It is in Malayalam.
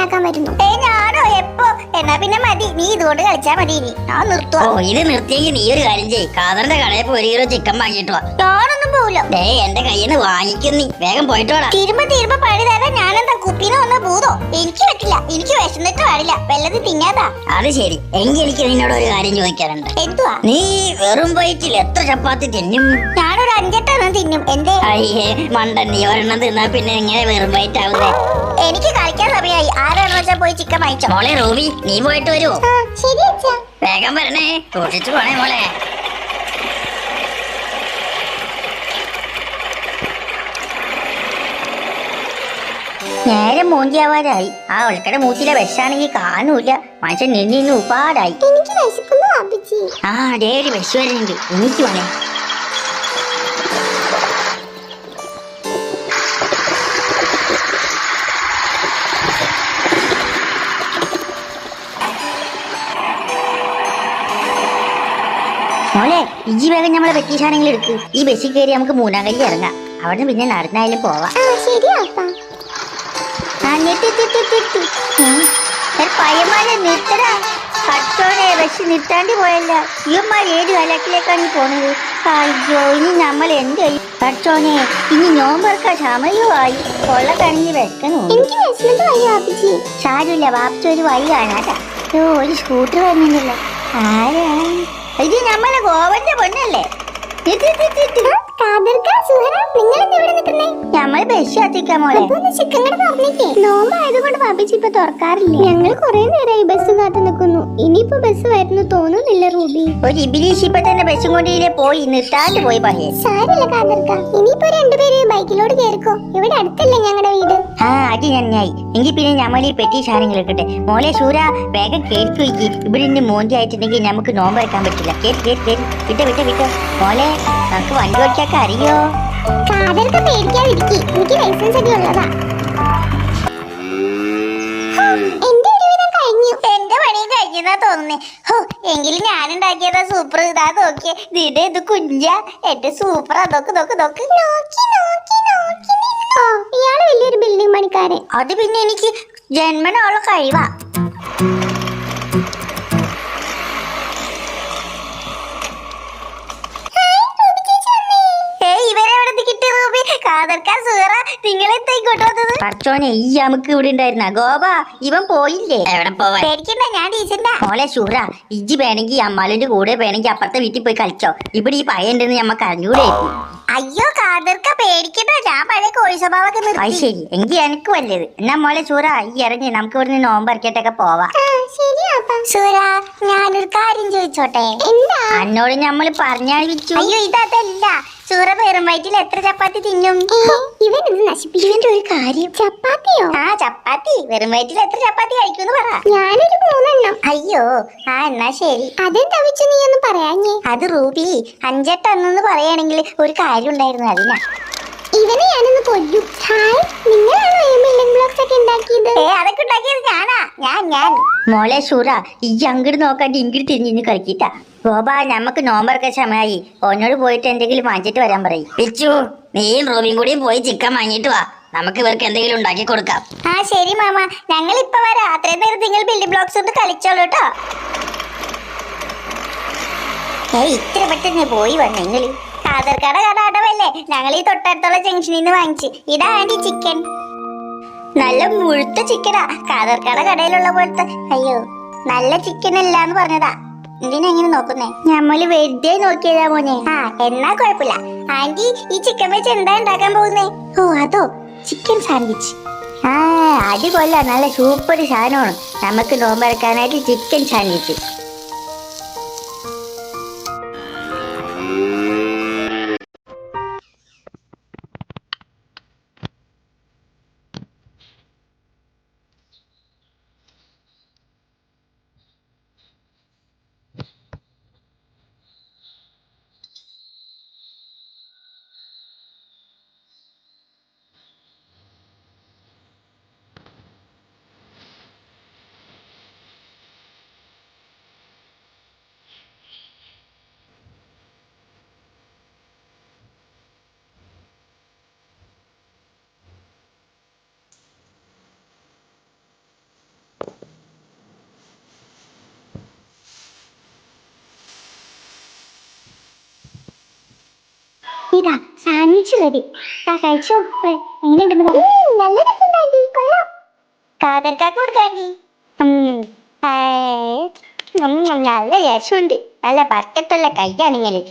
ഉണ്ടാക്കാൻ വരുന്നു. ഞാനോ എപ്പോ? എന്നാ പിന്നെ മതി, നീ ഇതുകൊണ്ട് കളിച്ചാ മതി. ഇനി ഞാൻ നിർത്തുവാ. ഓ ഇത് നിർത്തിയെങ്കിൽ നീ ഒരു കാര്യം ചെയ്യ്, ഖാദറിന്റെ കടയിൽ പോയി 1 കിലോ ചിക്കൻ വാങ്ങിട്ട് വാ. ഞാനൊന്നും പോവില്ല. എന്റെ കയ്യിൽ നിന്ന് വാങ്ങിക്കും, നീ വേഗം പോയിട്ട് വാടാ. തിരുമ്പ പഴി തരാൻ ഞാനെന്താ കുപ്പീനെ വന്ന ഭൂതോ? എനിക്ക് പറ്റില്ല, എനിക്ക് വിശന്നിട്ട് പാടില്ല, വല്ലതും തിന്നാതാ. അത് ശരി, എങ്കിൽ എനിക്ക് നിന്നോട് ഒരു കാര്യം ചോദിക്കാറുണ്ട്. എന്തുവാ? നീ വെറും വയറ്റിൽ എത്ര ചപ്പാത്തി തിന്നും? ഞാനൊരു 5-8 തിന്നും. എന്തേ? അയ്യേ മണ്ടൻ, നീ ഒരെണ്ണം തിന്നാ പിന്നെ എങ്ങനെ വെറും വയറ്റാവുന്നേ? എനിക്ക് കളിക്കാൻ സമയമായി. ആരാണെന്ന് വെച്ചാ പോയി ചിക്കൻ വാങ്ങിച്ചോ. മോളെ റൂബി, നീ പോയിട്ട് വരുമോ? ശരി അച്ഛാ. വേഗം വരണേ, സൂക്ഷിച്ചു പോണേ മോളെ. നേരെ മൂഞ്ചിയാവാനായി. ആ ഒളക്കടെ മൂച്ചിലെ വിഷാണെങ്കിൽ കാണൂല. മനുഷ്യൻ നിന്നു ഉപാടായി. എനിക്ക് വിശക്കുന്നു അപ്പച്ചി. ആ ഡേ ഒരു വിഷ വരുന്നുണ്ട്, എനിക്ക് വേണേ. മോളെ ഇജി വേഗം നമ്മളെ വെക്കീഷാണെങ്കിൽ എടുക്ക്. ഈ ബസ്സിൽ കയറി നമുക്ക് മൂന്നാങ്കല്ലി ഇറങ്ങാം. അവിടെ പിന്നെ നടന്നായാലും പോവാം. പയ്യന്മാരെ നിർത്തടാ. കട്ടോടെ ബസ് നിർത്താണ്ടി പോയല്ല. ഇവന്മാർ ഏത് കലക്കിലേക്കാണ് ഈ പോണത്? അയ്യോ, ഇനി നമ്മൾ എന്ത് ചെയ്യും? കട്ടോനെ ഇനി നോമ്പറക്കാൻ സമയമായി. കൊള്ള കണിഞ്ഞ് വെക്കണോ? സാരമില്ല, വാപ്പിച്ച ഒരു വഴി കാണാട്ടാ. ഒരു സ്കൂട്ടർ വരുന്നില്ല. ആരാ ഇത്? നമ്മളെ ഗോവന്റെ പെണ്ണല്ലേ? ഞമ്മള് ബസ് കത്തിക്കാൻ മോളെ. നോമ്പായതുകൊണ്ട് ബാബിച്ചി ഇപ്പൊ തുറക്കാറില്ല. ഞങ്ങൾ കുറെ നേരമായി ബസ് കാത്തു നിൽക്കുന്നു. ഇനിയിപ്പോ ബസ് വരുന്നു തോന്നുന്നില്ല റൂബി. ഒരു ഇബിലീഷ് ഇപ്പൊ തന്നെ ബസ്സും കൊണ്ട് പോയി നിർത്താണ്ട് പോയി പറയേ. സാരില്ല കാതർക്ക, ഇനിയിപ്പോ 2 പേര് ബൈക്കിലോട് കേറിക്കോ. ഇവിടെ അടുത്തല്ലേ ഞങ്ങളുടെ വീട്. ആ അത് നന്നായി. എങ്കിൽ പിന്നെ നമ്മൾ ഈ പെട്ടി സാധനങ്ങൾ എടുക്കട്ടെ. മോളെ സൂര വേഗം കേൾക്കു. ഇവിടെ നിന്ന് മോന്തി ആയിട്ടുണ്ടെങ്കിൽ നമുക്ക് നോമ്പ് വെക്കാൻ പറ്റില്ല. വിട്ടോ മോളെ, നമുക്ക് വണ്ടി ഓടിക്കാക്ക അറിയോ? കാതർക്ക് പേടിക്കാതിരിക്കി, എനിക്ക് ലൈസൻസ് ഒക്കെ ഉള്ളതാ. എന്റെ ഒരുവിധം കഴിഞ്ഞു. എന്റെ പണിയും കഴിഞ്ഞതാ തോന്നുന്നേ. എങ്കിലും ഞാനുണ്ടാക്കിയതാ സൂപ്പർ. ഇതാ നോക്കിയേ, ഇത് കുഞ്ച എന്റെ സൂപ്പർ. നോക്ക്. ഇയാള് വലിയൊരു ബിൽഡിംഗ് പണിക്കാരൻ. അത് പിന്നെ എനിക്ക് ജന്മനുള്ള കഴിവാ. പറച്ചോനെ, ഈ നമുക്ക് ഇവിടെ ഉണ്ടായിരുന്ന ഗോപ ഇവൻ പോയില്ലേ? എവിടെ പോവാൻ? പേടിക്കണ്ട, ഞാൻ ടീച്ചറിന്റെ മോളെ ഷൂറ. ഇജ്ജി വേണമെങ്കിൽ അമ്മാലിന്റെ കൂടെ വേണമെങ്കിൽ അപ്പുറത്തെ വീട്ടിൽ പോയി കളിച്ചോ. ഇവിടെ ഈ പയ്യുണ്ടെന്ന് ഞമ്മക്ക് അറിഞ്ഞൂടെ. അയ്യോ കാതർക്ക പേടിക്കട്ടോ, ഞാൻ പഴയ കോഴി സ്വഭാവമൊക്കെ നിർത്തി. അത് ശരി, എങ്കിൽ എനിക്ക് വല്ലത്. എന്നാ മോളെ ഷൂറ ഈ ഇറങ്ങി നമുക്ക് ഇവിടുന്ന് നോമ്പറക്കിട്ടൊക്കെ പോവാം. സൂര, ഞാനൊരു കാര്യം ചോദിച്ചോട്ടെ? എന്നോട് ഞമ്മള് പറഞ്ഞാഴിച്ചു. അയ്യോ ഇതല്ല സൂറ, വെറും വയറ്റിൽ എത്ര ചപ്പാത്തി തിന്നും? ഇവൻ ഇത് നശിപ്പിക്കുന്നതിന്റെ ഒരു കാര്യം. ചപ്പാത്തിയോ? ആ ചപ്പാത്തി. വെറും വയറ്റിൽ എത്ര ചപ്പാത്തി കഴിക്കുമെന്ന് പറ. ഞാനൊരു 3 എണ്ണം. അയ്യോ ആ എന്നാ ശരി. അതെന്താ വെച്ചു നീ ഒന്നും പറയാഞ്ഞേ? അത് റൂബി 5-8 എണ്ണം പറയുകയാണെങ്കിൽ ഒരു കാര്യം ഉണ്ടായിരുന്നു, അതിനാ. ഇവനെ ഞാനൊന്ന് കൊല്ലും. ഹായ്, നിങ്ങളാണോ ഈ ബിൽഡിംഗ് ബ്ലോക്സ് ഒക്കെ ഉണ്ടാക്കിയത്? അതൊക്കെ ഉണ്ടാക്കിയത് ഞാനാ. ഞാൻ മോളെ ഷൂറ, ഈ അങ്ങോട്ട് നോക്കാണ്ട് ഇങ്ങോട്ട് തിരിഞ്ഞു കളിക്കിട്ടാ. ഗോപ, ഞമ്മക്ക് നോമ്പറക്കാൻ സമയമായി. ഓനോട് പോയിട്ട് എന്തെങ്കിലും വാങ്ങിച്ചിട്ട് വരാൻ പറയും. പിച്ചു, നീയും റൂബിയും കൂടിയും പോയി ചിക്കൻ വാങ്ങിട്ട് വാ. നമുക്ക് ഇവർക്ക് എന്തെങ്കിലും ഉണ്ടാക്കി കൊടുക്കാം. ആ ശരി മാമ, ഞങ്ങൾ ഇപ്പൊ വരാം. അത്രയും നേരം നിങ്ങൾ ബിൽഡിംഗ് ബ്ലോക്സ് ഒന്ന് കളിച്ചോളൂ കേട്ടോ. ഇത്ര പെട്ടെന്ന് പോയി വന്നെങ്കിൽ കാതർക്കട കട അടവല്ലേ? ഞങ്ങൾ ഈ തൊട്ടടുത്തുള്ള ജംഗ്ഷനിൽ നിന്ന് വാങ്ങിച്ച്. ഇതാണ്ടി ചിക്കൻ. നല്ല മുഴുത്ത ചിക്കനാ, കാതർക്കട കടയിലുള്ള പോലത്തെ. അയ്യോ, നല്ല ചിക്കൻ അല്ലാന്ന് പറഞ്ഞതാ. എന്തിനെങ്ങനെ നോക്കുന്നേ? ഞമ്മള് വെറുതെ നോക്കിയതാ മോനെ. ആ എന്നാ കുഴപ്പമില്ല. ആന്റി, ഈ ചിക്കൻ വെച്ച് എന്താ ഉണ്ടാക്കാൻ പോകുന്നേ? ഓ അതോ, ചിക്കൻ സാൻഡ്വിച്ച്. ആ അത് കൊള്ളാം, നല്ല സൂപ്പർ സാധനമാണ്. നമുക്ക് നോമ്പറക്കാനായിട്ട് ചിക്കൻ സാൻഡ്വിച്ച്. ഇതാ സാൻഡ്വിച്ച് റെഡി. കഴിച്ചോ. എങ്ങനെയുണ്ടെന്ന് പറ. നല്ല രസമുണ്ടായി, കൊള്ളാം. കാതർക്കാക്ക് കൊടുക്കാണ്ടി. നല്ല രസമുണ്ട്. നല്ല പറ്റത്തുള്ള കൈയാണിങ്ങനെ.